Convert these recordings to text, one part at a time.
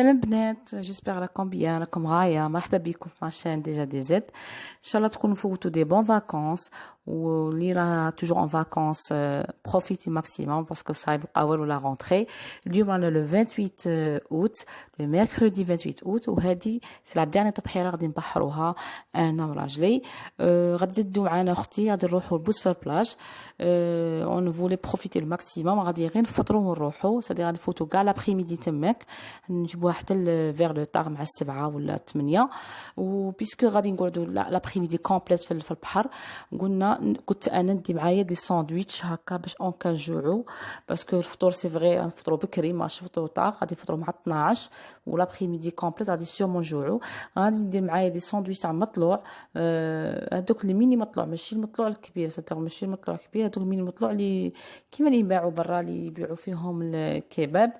سلام البنات، جيسبر راكم بيان، راكم غاية. مرحبا بكم في ماشين ديجا دي زد. ان شاء الله تكونوا فوتوا دي بون فاكونس، واللي راه توجور ان فاكونس بروفيتي ماكسيموم باسكو صايب اول ولا رونتري. اليوم رانا لو 28 اوت، لو ميركودي 28 اوت، وهذه سي لا ديرني تبحيره غادي نبحروها انا وراجلي. غادي تدو معنا اختي، غادي نروحوا لبوسفر بلاج. اون فولي بروفيتي الماكسيموم، غادي غير نفطروا ونروحوا، سادي غادي نفوتوا كاع لابريميدي تماك، نجيبوها حتى فيغ لو طاغ مع 7 ولا 8. وبيسكو غادي نقعدوا لابريميدي كومبليت في البحر، قلت انا ندي معايا دي ساندويتش هكا باش اون كان جوعوا، باسكو الفطور سي فغي نفطروا بكري، ماشي فطور طاغ، غادي نفطروا مع 12 ولابريميدي كومبليت غادي سيومون نجوعوا. غادي ندير معايا دي ساندويتش تاع مطلوع، هذوك الميني مطلوع، ماشي المطلوع الكبير، صدق ماشي المطلوع الكبير، هذوك الميني مطلوع اللي كيما اللي يباعوا برا، اللي يبيعوا فيهم الكباب.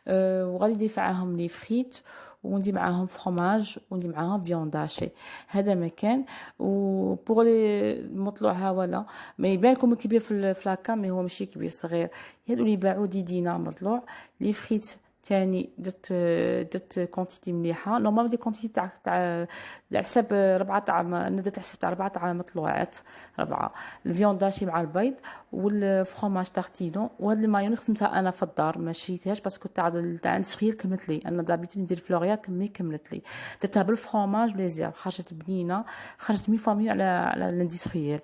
وغادي ندير معاهم لي فريت، وندير معاهم فروماج، وندير معاهم فيوند هاشي. هذا مكان. و بوغ لي المطلوع ها ولا ما يبان لكم كبير في لاكا، مي هو ماشي كبير، صغير. هادو اللي يباعوا دينار مطلوع. لي فريت تاني درت كونتيتي مليحه، نورمالمون دي كونتيتي تاع على حساب 4 تاع، انا درت حساب تاع 4 تاع مطلوعات، 4. الفيونداشي مع البيض والفرomاج تارتينو، وهاد المايونيز خدمتها انا في الدار، ما شريتهاش باسكو تاع عند صغير كملت لي، انا دابيتو ندير فلوريا كملت لي، درتها بالفرomاج بليزير، خرجت بنينه، خرجت مي فامي على الاندستريال.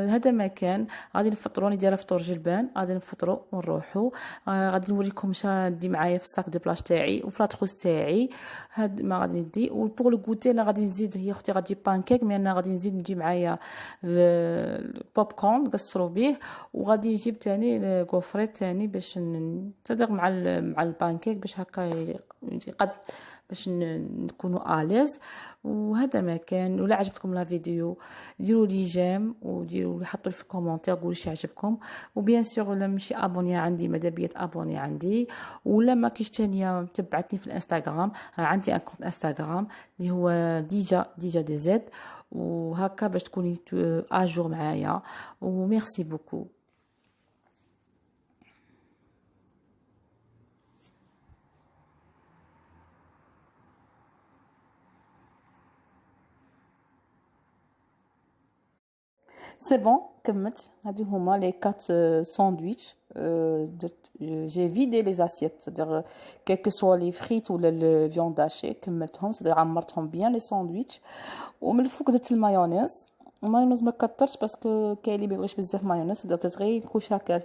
هذا مكان غادي نفطروا، ندير فطور جلبان، غادي نفطروا ونروحوا. غادي نوريكم شا ندي معايا في الساك دو بلاش تاعي وفي لاطروس تاعي، هاد ما غادي ندي. وبوغ لو غوتي انا غادي نزيد، هي اختي غتجيب بانكيك، مي انا غادي نزيد نجي معايا البوب كورن نقصروا به، وغادي نجيب تاني كوفريت تاني باش تصدق مع البانكيك، باش هكا قد باش نكونوا اليز. وهذا ما كان. ولا عجبتكم لا فيديو ديروا لي جيم، وديروا لي حطوا لي في الكومونتير قولوا شي عجبكم. وبيان سور ولا ماشي ابوني عندي، ماذا بيا ابوني عندي، ولا ما كاينش تانية تبعتني في الانستغرام، عندي ان كونت انستغرام اللي هو ديجا دي زد، وهكا باش تكوني اجور معايا. وميرسي بوكو. سي بون، كملت. هادو هما لي 4 ساندويتش. جي فيدي لي اسيت، c'est-à-dire quel que soit les frites ولا الفيوند هاشي، كملتهم، c'est-à-dire عمرتهم بيان لي ساندويتش. ومن الفوق درت المايونيز ما كترش باسكو كاين اللي ميبغيش بزاف مايونيز، درت غير كلشي هكا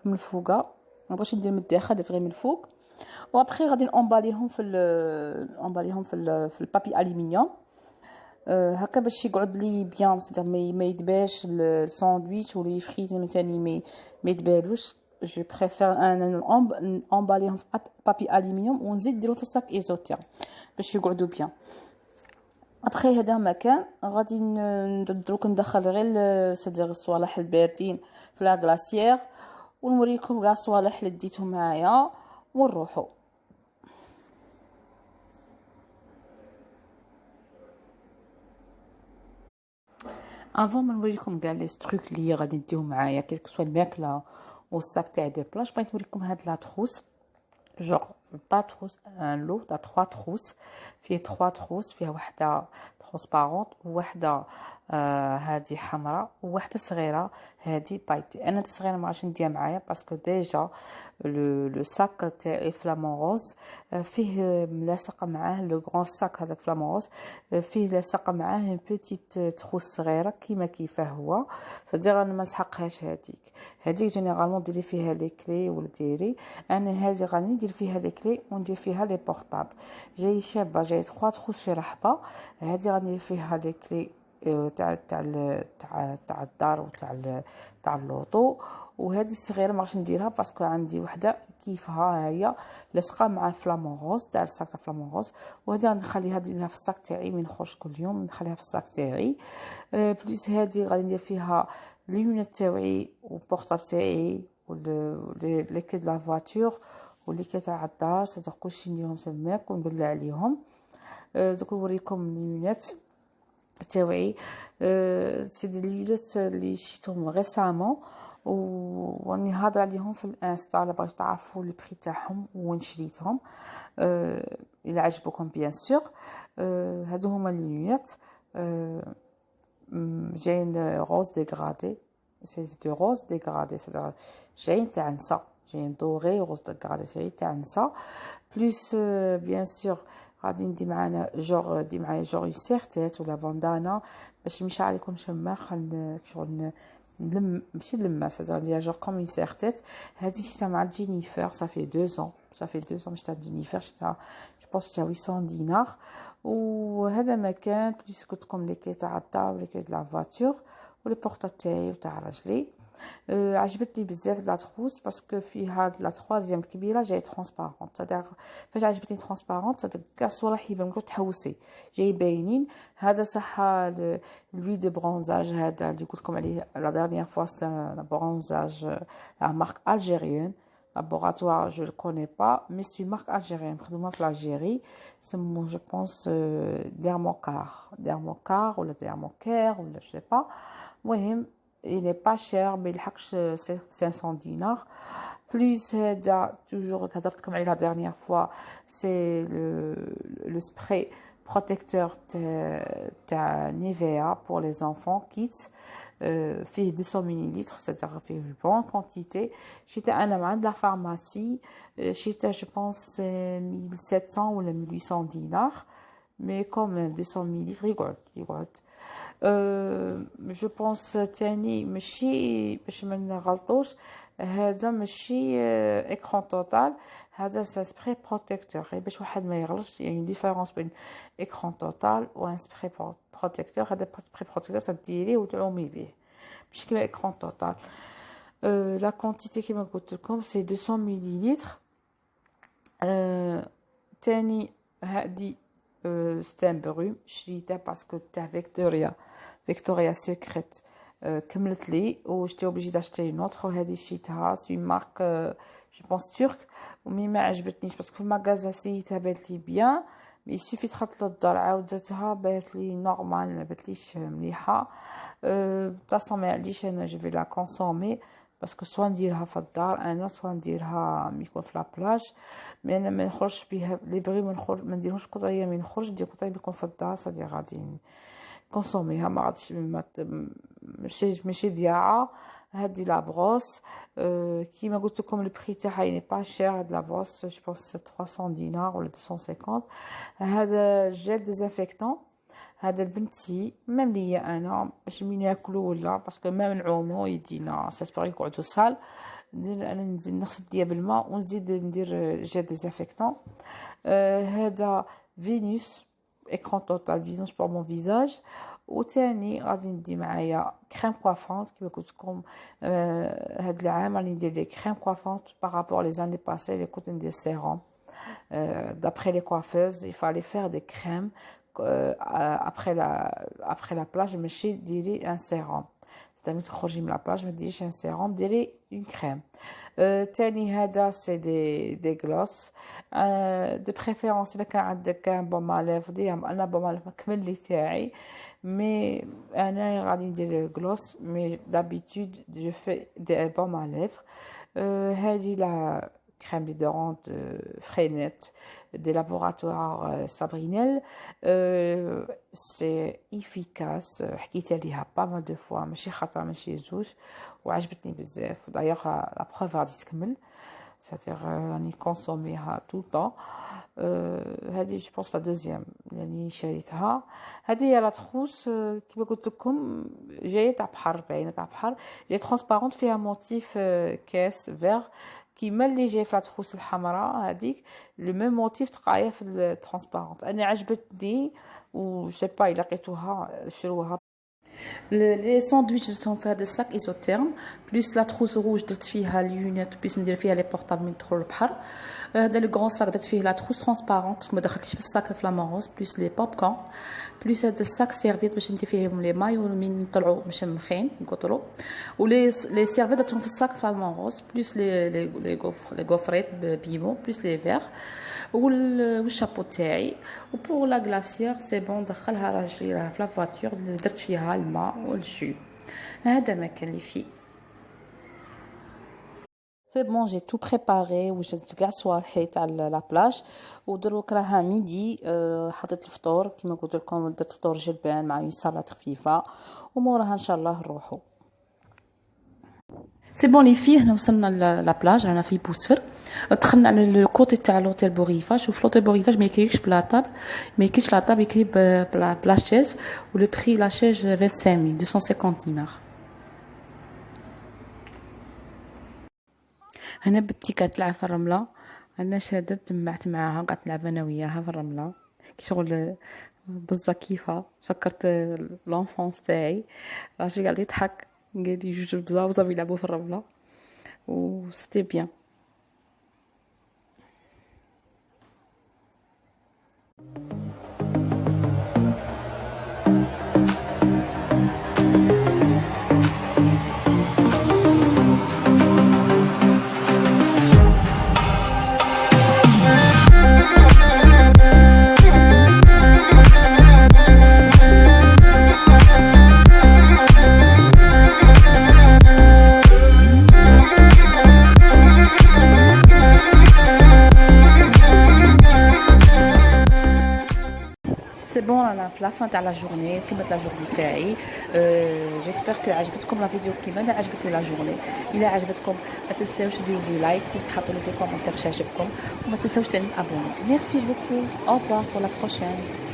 من الفوقه، ما بغيتش ندير من الداخل، درت غير من الفوق. وابخي غادي نومباليهم في البابي الومنيوم، هكا باش يقعد لي بيان، صدق ما يدباش الساندويتش ولي فريت مثاني ما يدبالوش. جو بريفير ان امباليهم في بابي الومنيوم، ونزيد نديرهم في الساك ايزوتير باش يقعدوا بيان. ابخي هذا مكان غادي دروك ندخل غير صدق الصوالح الباردين في لا غلاسيير، ونوريكم كاع الصوالح اللي ديتهم معايا ونروحوا. افون ما نوريكم كاع لي ستروك اللي غادي نديهم معايا، كيلك سوا الماكله والساك تاعي دو بلاش، بغيت نوريكم هاد لا تروس، جوغ با تروس، ان لو تاع 3 تروس، فيه 3 تروس، فيها وحده ترونسبارونت، وحده هادي حمراء، وواحده صغيره هادي بايتي. انا الصغيره ما عادش نديها معايا باسكو ديجا لو ساك تاعي فلامون روز فيه ملاصق معاه، لو غران ساك هذاك فلامون روز فيه لاصق معاه ان بوتيت تروس صغيره كيما كيفاه هو، صدير انا ما نسحقهاش. هذيك جينيرالمون ديري فيها لي كلي ولا ديري، انا هذه غادي ندير فيها لي كلي وندير فيها لي بورطابل. جاي شابه، جاي 3 تروس في رحبه، هذه غادي ندير فيها لي كلي تاع الدار وتاع اللوطو. وهذه الصغيره ما غاديش نديرها باسكو عندي وحده كيفها هي لاصقه مع الفلامون روز تاع الساك تاع الفلامون روز، وهذه غنخليها نديرها في الساك تاعي من نخرج كل يوم، نخليها في الساك تاعي. بليس هذه غادي ندير فيها ليونات تاعي وبورطابل تاعي ولي كلي د لا فواتور ولي كلي تاع الدار، صدق كلشي نديرهم تماك ونبلع عليهم. دوك نوريكم ليونات تاوعي، سي دي ليونات اللي شريتهم ريسامون، وراني هادره عليهم في الانستا الا بغيتو تعرفوا البري تاعهم وين شريتهم. الى عجبكم بيان سور. هادو هما اللونيات جايين روز ديغرادي، سي دو روز ديغرادي، جايين تاع نسا، جايين دوري روز ديغرادي، جايين تاع نسا بليس بيان سور. غادي ندي معانا جور، دي معايا جور سيرتيت ولا باندانا باش يمشي عليكم شماخ. شغل نلم ماشي نلمها، ندير جور كوم سيرتيت. هادي شتا مع جينيفر صافي 2 ans، صافي 2 ans شتا جينيفر، شتا جو بونس شتا 800 دينار. وهذا مكان بليس كنتكم لي كلي تاع الدار ولي كلي تاع لا فواتور ولي بورطابل تاعي وتاع راجلي. عجبتني بزاف لا تروس باسكو فيها لا تروازيام كبيره جاي ترونسبارونت. هذا فاش عجبتني ترونسبارونت، هذا كاع الصوالح يبان كلش تحوسي جاي باينين. هذا صح لوي دو برونزاج، هذا اللي قلت لكم عليه لا ديرنيير فوا، سي برونزاج لا مارك الجيريان. laboratoire je le connais pas mais c'est une marque algérienne مخدومه في الجيري، سموه جو بونس dermocar ولا dermocare ولا je sais pas. المهم il n'est pas cher mais يلحقش 500 دينار. plus هذا toujours هضرت لكم عليه la dernière fois، c'est le spray protecteur تاع Nivea pour les enfants Kids. فيه 200 مليلتر، c'est-à-dire فيه بون كونتيتي. شريته انا من عند لا فارماسي، شريته جو بونس 1700 ولا 1800 دينار، مي كوميم 200 مليلتر يقعد. جو بونس تاني ماشي باش ما نغلطوش، هذا ماشي اكران توتال، هذا سبراي بروتيكتور، باش واحد ما يغلطش. يعني ديفيرونس بين اكران توتال و ان سبراي بروتيكتور. هذا سبراي بروتيكتور تديريه وتعومي به مش كيما اكران توتال. لا كونتيتي كيما قلت لكم سي 200 مليلتر. تاني هادي ستان بروم شريتها باسكو تاع فيكتوريا سيكريت كملت لي وجيتي اوبليجي داشتي نوتر، وهذه شريتها سي مارك جو بونس ترك، ومي ما عجبتنيش باسكو في المغازا سيتها بانت لي بيان، مي سيفي دخلت للدار عاودتها بانت لي نورمال، ما بانتليش مليحه. بلاصه ما عليش انا جو في لا كونسومي باسكو سوا نديرها في الدار انا، سوا نديرها ملي يكون في لابلاج. مي انا ما نخرجش بها لي بغي ما نديرهمش قطريه، من نخرج ندير قطريه يكون في الدار، صدي غادي كونسوميها ما غاديش ماشي ضياعه. هادي لا بروس كيما قلت لكم البري تاعها ني با شير. هاد لا بروس جو بونس 300 دينار ولا 250. هذا جيل ديزانفيكتون، هذا البنتي ميم ليا انا باش من ياكلو ولا باسكو ما نعومو يدينا ساسبري يقعدو سال، ندير انا نزيد نغسل يديا بالماء ونزيد ندير جيل ديزانفيكتون. هذا فينوس écran total visage pour mon visage. وثاني غادي ندي معايا كريم كوافونت كيما قلت لكم هاد العام راني ندير لي كريم كوافونت بارابور لي زاني باسي اللي كنت ندير سيروم. d'après les coiffeuses il fallait faire des crèmes après la plage ماشي ديري ان سيروم، تاني تخرجي من لابلاج ما ديريش ان سيروم، ديري اون كريم. تاني هذا سي دي غلوس دو بريفيرونس الا كان عندك بون ماليف ديهم. انا بون ماليف مكمل لي تاعي، مي انا غادي ندير غلوس، مي دابيتود جو في دي بون ماليف. هذه لا crème déodorante Freinet des laboratoires Sabrinel. C'est efficace، حكيت عليها pas mal de fois ماشي خطرة ماشي زوج وعجبتني بزاف. دايوغ لا بروف غادي تكمل، c'est-à-dire راني كونسوميها tout le temps. هذه جو بونس لا دوزيام يعني شريتها. هذه هي لا تروس كيما قلت لكم جايه تاع بحر، باينه تاع بحر، لي ترونسبارونت فيها موتيف كاس فيغ كيما اللي جاي في التروس الحمراء هذيك لو ميم موتيف تلقايه في الترونسبارونت. انا عجبتني و جي با لقيتوها شروها. لي ساندويتش درتهم في هذا الساك ايزوتيرم بليس لا تروس روج درت فيها ليونيت بليس ندير فيها لي بورطابل من ندخل البحر. هذا لو غران ساك درت فيه لا تروس ترونسبارونت باسكو ما دخلتش في الساك فلامون روز بليس لي بوب كورن بليس هذا الساك سيرفيت باش ندير فيهم لي مايو من يطلعوا مشمخين يقطروا، ولي سيرفيت درتهم في الساك فلامون روز بليس لي غوفريت بيمو بليس لي فيغ والشابو تاعي. وبور لا غلاسيير سي بون دخلها راجلي في لا فواتور درت فيها الماء والجو. هذا ما كان لي فيه. سي بون جي تو بريباري وجدت كاع صوالحي تاع لا بلاج ودروك راها ميدي. حطيت الفطور كيما قلت لكم، درت فطور جبان مع اون سلطه خفيفه وموراها ان شاء الله نروحو. سي بون لي في هنا وصلنا لا بلاج، رانا في بوسفر. دخلنا على لو كوتي تاع لوتيل بوريفاج. شوف لوتيل بوريفاج ما يكريكش بلا طاب، ما يكريكش لا طاب، يكري بلا شيز، ولو بري لا شيز 25250 دينار. هنا بنتي كتلعب في الرمله، انا شادت جمعت معاها قعدت نلعب انا وياها في الرمله كي شغل بزا كيفها. تفكرت لونفونس تاعي، راجلي قاعد يضحك قال لي جوج بزاوزه بيلعبوا في الرمله و سيتي بيان. سي بون انا في لافان تاع لا جورني كملت لا جورني تاعي. جيسبر كو عجبتكم لا فيديو كيما انا عجبتني لا جورني. الا عجبتكم ما تنساوش ديروا لي لايك وتحطوا لي في كومونتير واش عجبكم، وما تنساوش تاني ابوني. ميرسي بوكو، او ريفوار بور لا بروشين.